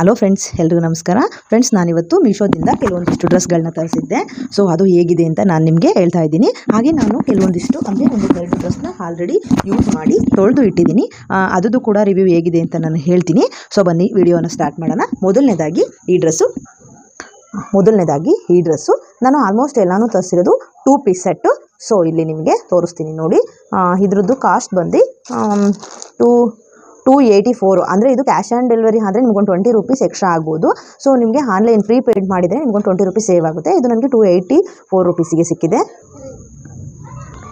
Hello friends, ಎಲ್ರಿಗೂ ನಮಸ್ಕಾರ. Friends, ನಾನಿವತ್ತು ಮೀಶೋದಿಂದ ಕೆಲವೊಂದಿಷ್ಟು ಡ್ರೆಸ್ಗಳನ್ನ ತರಿಸಿದ್ದೆ. ಸೊ ಅದು ಹೇಗಿದೆ ಅಂತ ನಾನು ನಿಮಗೆ ಹೇಳ್ತಾ ಇದ್ದೀನಿ. ಹಾಗೆ ನಾನು ಕೆಲವೊಂದಿಷ್ಟು ಅಂದರೆ ಒಂದು 2 ಡ್ರೆಸ್ನ ಆಲ್ರೆಡಿ ಯೂಸ್ ಮಾಡಿ ತೊಳೆದು ಇಟ್ಟಿದ್ದೀನಿ. ಅದು ಕೂಡ ರಿವ್ಯೂ ಹೇಗಿದೆ ಅಂತ ನಾನು ಹೇಳ್ತೀನಿ. ಸೊ ಬನ್ನಿ ವಿಡಿಯೋನ ಸ್ಟಾರ್ಟ್ ಮಾಡೋಣ. ಮೊದಲನೇದಾಗಿ ಈ ಡ್ರೆಸ್ಸು ನಾನು ಆಲ್ಮೋಸ್ಟ್ ಎಲ್ಲನೂ ತರಿಸಿರೋದು 2 ಪೀಸ್ ಸೆಟ್ಟು. ಸೊ ಇಲ್ಲಿ ನಿಮಗೆ ತೋರಿಸ್ತೀನಿ ನೋಡಿ. ಇದ್ರದ್ದು ಕಾಸ್ಟ್ ಬಂದು 284. ಅಂದರೆ ಇದು ಕ್ಯಾಶ್ ಆನ್ ಡೆಲಿವರಿ ಆದರೆ ನಿಮ್ಗೊಂದು 20 ರೂಪೀಸ್ ಎಕ್ಸ್ಟ್ರಾ ಆಗ್ಬೋದು. ಸೊ ನಿಮಗೆ ಆನ್ಲೈನ್ ಪ್ರೀಪೇಡ್ ಮಾಡಿದರೆ ನಿಮ್ಗೊಂದು 20 ರೂಪೀಸ್ ಸೇವ್ ಆಗುತ್ತೆ. ಇದು ನನಗೆ 284 ರೂಪೀಸಿಗೆ ಸಿಕ್ಕಿದೆ.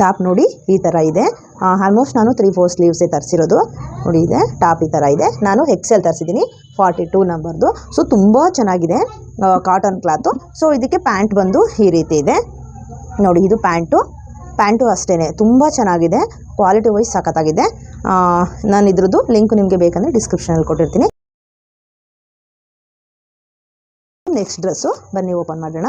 ಟಾಪ್ ನೋಡಿ ಈ ಥರ ಇದೆ. ಆಲ್ಮೋಸ್ಟ್ ನಾನು 3/4 ಸ್ಲೀವ್ಸೇ ತರಿಸಿರೋದು. ನೋಡಿ ಇದೆ ಟಾಪ್ ಈ ಥರ ಇದೆ. ನಾನು XL ತರಿಸಿದ್ದೀನಿ, 42 ನಂಬರ್ದು. ಸೊ ತುಂಬ ಚೆನ್ನಾಗಿದೆ, ಕಾಟನ್ ಕ್ಲಾತು. ಸೊ ಇದಕ್ಕೆ ಪ್ಯಾಂಟ್ ಬಂದು ಈ ರೀತಿ ಇದೆ ನೋಡಿ. ಇದು ಪ್ಯಾಂಟು ಅಷ್ಟೇ ತುಂಬ ಚೆನ್ನಾಗಿದೆ, ಕ್ವಾಲಿಟಿ ವೈಸ್ ಸಖತ್ತಾಗಿದೆ. ನಾನು ಇದ್ರದ್ದು ಲಿಂಕ್ ನಿಮಗೆ ಬೇಕಂದರೆ ಡಿಸ್ಕ್ರಿಪ್ಷನಲ್ಲಿ ಕೊಟ್ಟಿರ್ತೀನಿ. ನೆಕ್ಸ್ಟ್ ಡ್ರೆಸ್ಸು ಬನ್ನಿ ಓಪನ್ ಮಾಡೋಣ.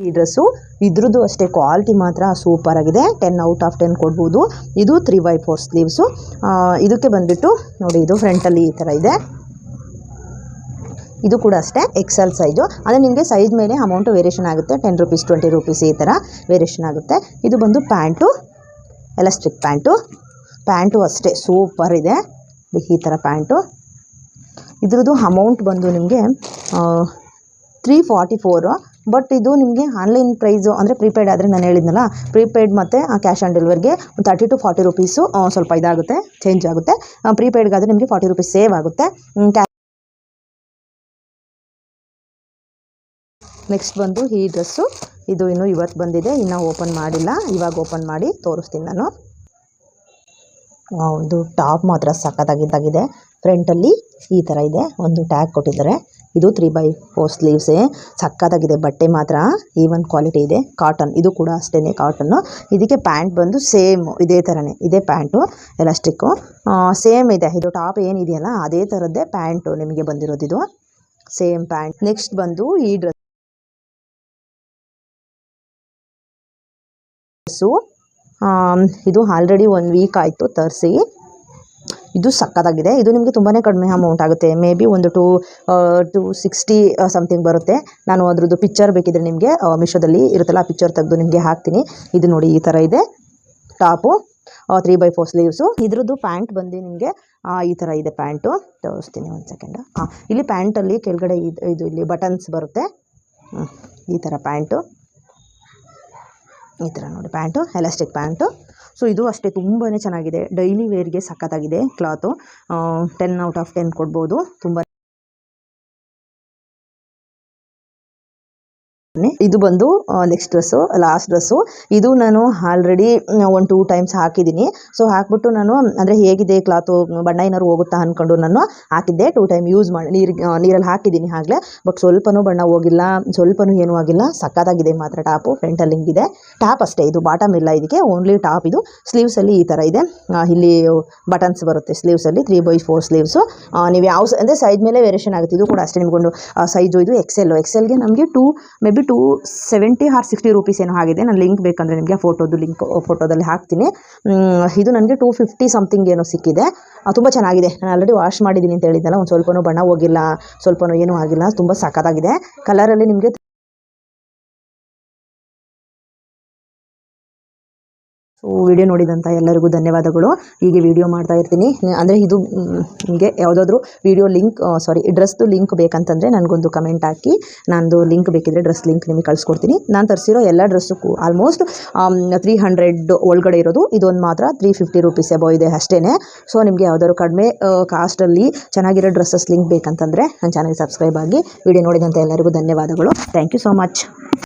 ಈ ಡ್ರೆಸ್ಸು ಇದ್ರದ್ದು ಅಷ್ಟೇ ಕ್ವಾಲಿಟಿ ಮಾತ್ರ ಸೂಪರ್ ಆಗಿದೆ. 10 ಔಟ್ ಆಫ್ 10 ಕೊಡ್ಬೋದು. ಇದು 3/4 ಸ್ಲೀವ್ಸು. ಇದಕ್ಕೆ ಬಂದುಬಿಟ್ಟು ನೋಡಿ, ಇದು ಫ್ರಂಟಲ್ಲಿ ಈ ಥರ ಇದೆ. ಇದು ಕೂಡ ಅಷ್ಟೇ XL ಸೈಜು. ಅಂದರೆ ನಿಮಗೆ ಸೈಜ್ ಮೇಲೆ ಅಮೌಂಟು ವೇರಿಯೇಷನ್ ಆಗುತ್ತೆ. 10 ರೂಪೀಸ್ 20 ರೂಪೀಸ್ ಈ ಥರ ವೇರಿಯೇಷನ್ ಆಗುತ್ತೆ. ಇದು ಬಂದು ಪ್ಯಾಂಟು, ಎಲಾಸ್ಟಿಕ್ ಪ್ಯಾಂಟು ಅಷ್ಟೇ ಸೂಪರ್ ಇದೆ. ಈ ಥರ ಪ್ಯಾಂಟು. ಇದ್ರದ್ದು ಅಮೌಂಟ್ ಬಂದು ನಿಮಗೆ 344. ಬಟ್ ಇದು ನಿಮಗೆ ಆನ್ಲೈನ್ ಪ್ರೈಸು ಅಂದರೆ ಪ್ರೀಪೇಯ್ಡ್ ಆದರೆ ನಾನು ಹೇಳಿದ್ನಲ್ಲ, ಪ್ರೀಪೇಯ್ಡ್ ಮತ್ತು ಕ್ಯಾಶ್ ಆನ್ ಡೆಲಿವರಿಗೆ 30 to 40 ರೂಪೀಸು ಸ್ವಲ್ಪ ಇದಾಗುತ್ತೆ, ಚೇಂಜ್ ಆಗುತ್ತೆ. ಪ್ರೀಪೇಯ್ಡ್ಗಾದರೆ ನಿಮಗೆ 40 ರೂಪೀಸ್ ಸೇವ್ ಆಗುತ್ತೆ. ನೆಕ್ಸ್ಟ್ ಬಂದು ಈ ಡ್ರೆಸ್ಸು. ಇದು ಇನ್ನೂ ಇವತ್ತು ಬಂದಿದೆ, ಇನ್ನೂ ಓಪನ್ ಮಾಡಿಲ್ಲ. ಇವಾಗ ಓಪನ್ ಮಾಡಿ ತೋರಿಸ್ತೀನಿ ನಾನು. ಇದು ಟಾಪ್ ಮಾತ್ರ ಸಖತ್ತಾಗಿದ್ದಾಗಿದೆ. ಫ್ರಂಟಲ್ಲಿ ಈ ಥರ ಇದೆ, ಒಂದು ಟ್ಯಾಗ್ ಕೊಟ್ಟಿದ್ದಾರೆ. ಇದು 3/4 ಸ್ಲೀವ್ಸೇ, ಸಖತ್ತಾಗಿದೆ. ಬಟ್ಟೆ ಮಾತ್ರ ಈವನ್ ಕ್ವಾಲಿಟಿ ಇದೆ. ಕಾಟನ್, ಇದು ಕೂಡ ಅಷ್ಟೇ ಕಾಟನ್ನು. ಇದಕ್ಕೆ ಪ್ಯಾಂಟ್ ಬಂದು ಸೇಮ್ ಇದೇ ಥರನೇ ಇದೆ. ಪ್ಯಾಂಟು ಎಲಾಸ್ಟಿಕ್ಕು ಸೇಮ್ ಇದೆ. ಇದು ಟಾಪ್ ಏನಿದೆಯಲ್ಲ ಅದೇ ಥರದ್ದೇ ಪ್ಯಾಂಟು ನಿಮಗೆ ಬಂದಿರೋದು, ಇದು ಸೇಮ್ ಪ್ಯಾಂಟ್. ನೆಕ್ಸ್ಟ್ ಬಂದು ಈ ಡ್ರೆಸ್ಸು. ಇದು ಆಲ್ರೆಡಿ 1 ವೀಕ್ ಆಯಿತು ತರಿಸಿ. ಇದು ಸಕ್ಕತ್ತಾಗಿದೆ. ಇದು ನಿಮಗೆ ತುಂಬಾ ಕಡಿಮೆ ಅಮೌಂಟ್ ಆಗುತ್ತೆ. ಮೇ ಬಿ ಒಂದು 260 ಸಮಥಿಂಗ್ ಬರುತ್ತೆ. ನಾನು ಅದ್ರದ್ದು ಪಿಕ್ಚರ್ ಬೇಕಿದ್ರೆ ನಿಮಗೆ ಮೀಶೋದಲ್ಲಿ ಇರುತ್ತಲ್ಲ, ಪಿಕ್ಚರ್ ತೆಗೆದು ನಿಮಗೆ ಹಾಕ್ತೀನಿ. ಇದು ನೋಡಿ ಈ ಥರ ಇದೆ ಟಾಪು, 3/4 ಸ್ಲೀವ್ಸು. ಇದ್ರದ್ದು ಪ್ಯಾಂಟ್ ಬಂದು ನಿಮಗೆ ಈ ಥರ ಇದೆ. ಪ್ಯಾಂಟು ತೋರಿಸ್ತೀನಿ, ಒಂದು ಸೆಕೆಂಡ್. ಇಲ್ಲಿ ಪ್ಯಾಂಟಲ್ಲಿ ಕೆಳಗಡೆ ಇದು ಇಲ್ಲಿ ಬಟನ್ಸ್ ಬರುತ್ತೆ. ಈ ಥರ ಪ್ಯಾಂಟು, ಈ ಥರ ನೋಡಿ ಪ್ಯಾಂಟು, ಎಲಾಸ್ಟಿಕ್ ಪ್ಯಾಂಟು. ಸೊ ಇದು ಅಷ್ಟೇ ತುಂಬಾ ಚೆನ್ನಾಗಿದೆ. ಡೈಲಿ ವೇರ್ಗೆ ಸಖತ್ತಾಗಿದೆ ಕ್ಲಾತು. 10 ಔಟ್ ಆಫ್ 10 ಕೊಡ್ಬೋದು. ತುಂಬ ಇದು ಬಂದು ನೆಕ್ಸ್ಟ್ ಡ್ರೆಸ್ಸು, ಲಾಸ್ಟ್ ಡ್ರೆಸ್ಸು. ಇದು ನಾನು ಆಲ್ರೆಡಿ 1-2 ಟೈಮ್ಸ್ ಹಾಕಿದ್ದೀನಿ. ಸೊ ಹಾಕ್ಬಿಟ್ಟು ನಾನು ಅಂದರೆ ಹೇಗಿದೆ ಕ್ಲಾತು, ಬಣ್ಣ ಏನಾದ್ರು ಹೋಗುತ್ತಾ ಅಂದ್ಕೊಂಡು ನಾನು ಹಾಕಿದ್ದೆ. 2 ಟೈಮ್ ಯೂಸ್ ಮಾಡಿ ನೀರಲ್ಲಿ ಹಾಕಿದ್ದೀನಿ ಆಗಲೇ. ಬಟ್ ಸ್ವಲ್ಪನೂ ಬಣ್ಣ ಹೋಗಿಲ್ಲ, ಸ್ವಲ್ಪನೂ ಏನೂ ಆಗಿಲ್ಲ. ಸಖತ್ತಾಗಿದೆ ಮಾತ್ರ. ಟಾಪು ಫ್ರಂಟಲ್ಲಿ ಹಿಂಗಿದೆ. ಟಾಪ್ ಅಷ್ಟೇ, ಇದು ಬಾಟಮ್ ಇಲ್ಲ ಇದಕ್ಕೆ, ಓನ್ಲಿ ಟಾಪ್. ಇದು ಸ್ಲೀವ್ಸಲ್ಲಿ ಈ ಥರ ಇದೆ. ಇಲ್ಲಿ ಬಟನ್ಸ್ ಬರುತ್ತೆ ಸ್ಲೀವ್ಸಲ್ಲಿ, 3/4 ಸ್ಲೀವ್ಸು. ನೀವು ಯಾವ ಅಂದರೆ ಸೈಜ್ ಮೇಲೆ ವೇರಿಯೇಷನ್ ಆಗುತ್ತೆ. ಇದು ಕೂಡ ಅಷ್ಟೇ ನಿಮಗೊಂದು ಸೈಜು. ಇದು XLಗೆ ನಮಗೆ ಮೇ ಬಿ 270 or 60 ರೂಪೀಸ್ ಏನೋ ಆಗಿದೆ. ನಾನು ಲಿಂಕ್ ಬೇಕಂದರೆ ನಿಮಗೆ ಫೋಟೋದಲ್ಲಿ ಹಾಕ್ತೀನಿ. ಇದು ನನಗೆ 250 ಸಮಥಿಂಗ್ ಏನೋ ಸಿಕ್ಕಿದೆ. ತುಂಬ ಚೆನ್ನಾಗಿದೆ. ನಾನು ಆಲ್ರೆಡಿ ವಾಶ್ ಮಾಡಿದ್ದೀನಿ ಅಂತ ಹೇಳಿದ್ನಲ್ಲ, ಒಂದು ಸ್ವಲ್ಪನೂ ಬಣ್ಣ ಹೋಗಿಲ್ಲ, ಸ್ವಲ್ಪನೂ ಏನೂ ಆಗಿಲ್ಲ. ತುಂಬ ಸಖತ್ತಾಗಿದೆ. ಕಲರಲ್ಲಿ ನಿಮಗೆ ಸೊ ವಿಡಿಯೋ ನೋಡಿದಂಥ ಎಲ್ಲರಿಗೂ ಧನ್ಯವಾದಗಳು. ಹೀಗೆ ವಿಡಿಯೋ ಮಾಡ್ತಾ ಇರ್ತೀನಿ. ಅಂದರೆ ಇದು ನಿಮಗೆ ಯಾವುದಾದ್ರೂ ವಿಡಿಯೋ ಲಿಂಕ್ ಡ್ರೆಸ್ದು ಲಿಂಕ್ ಬೇಕಂತಂದರೆ ನನಗೊಂದು ಕಮೆಂಟ್ ಹಾಕಿ, ನಂದು ಲಿಂಕ್ ಬೇಕಿದ್ರೆ ಡ್ರೆಸ್ ಲಿಂಕ್ ನಿಮಗೆ ಕಳಿಸ್ಕೊಡ್ತೀನಿ. ನಾನು ತರಿಸಿರೋ ಎಲ್ಲ ಡ್ರೆಸ್ಸು ಆಲ್ಮೋಸ್ಟ್ 300 ಒಳಗಡೆ ಇರೋದು. ಇದೊಂದು ಮಾತ್ರ 350 ರೂಪೀಸ್ ಎಬೋ ಇದೆ ಅಷ್ಟೇ. ಸೊ ನಿಮಗೆ ಯಾವುದಾದ್ರು ಕಡಿಮೆ ಕಾಸ್ಟಲ್ಲಿ ಚೆನ್ನಾಗಿರೋ ಡ್ರೆಸ್ಸಸ್ ಲಿಂಕ್ ಬೇಕಂತಂದರೆ ನನ್ನ ಚಾನಲ್ ಸಬ್ಸ್ಕ್ರೈಬ್ ಆಗಿ. ವಿಡಿಯೋ ನೋಡಿದಂಥ ಎಲ್ಲರಿಗೂ ಧನ್ಯವಾದಗಳು. Thank you so much.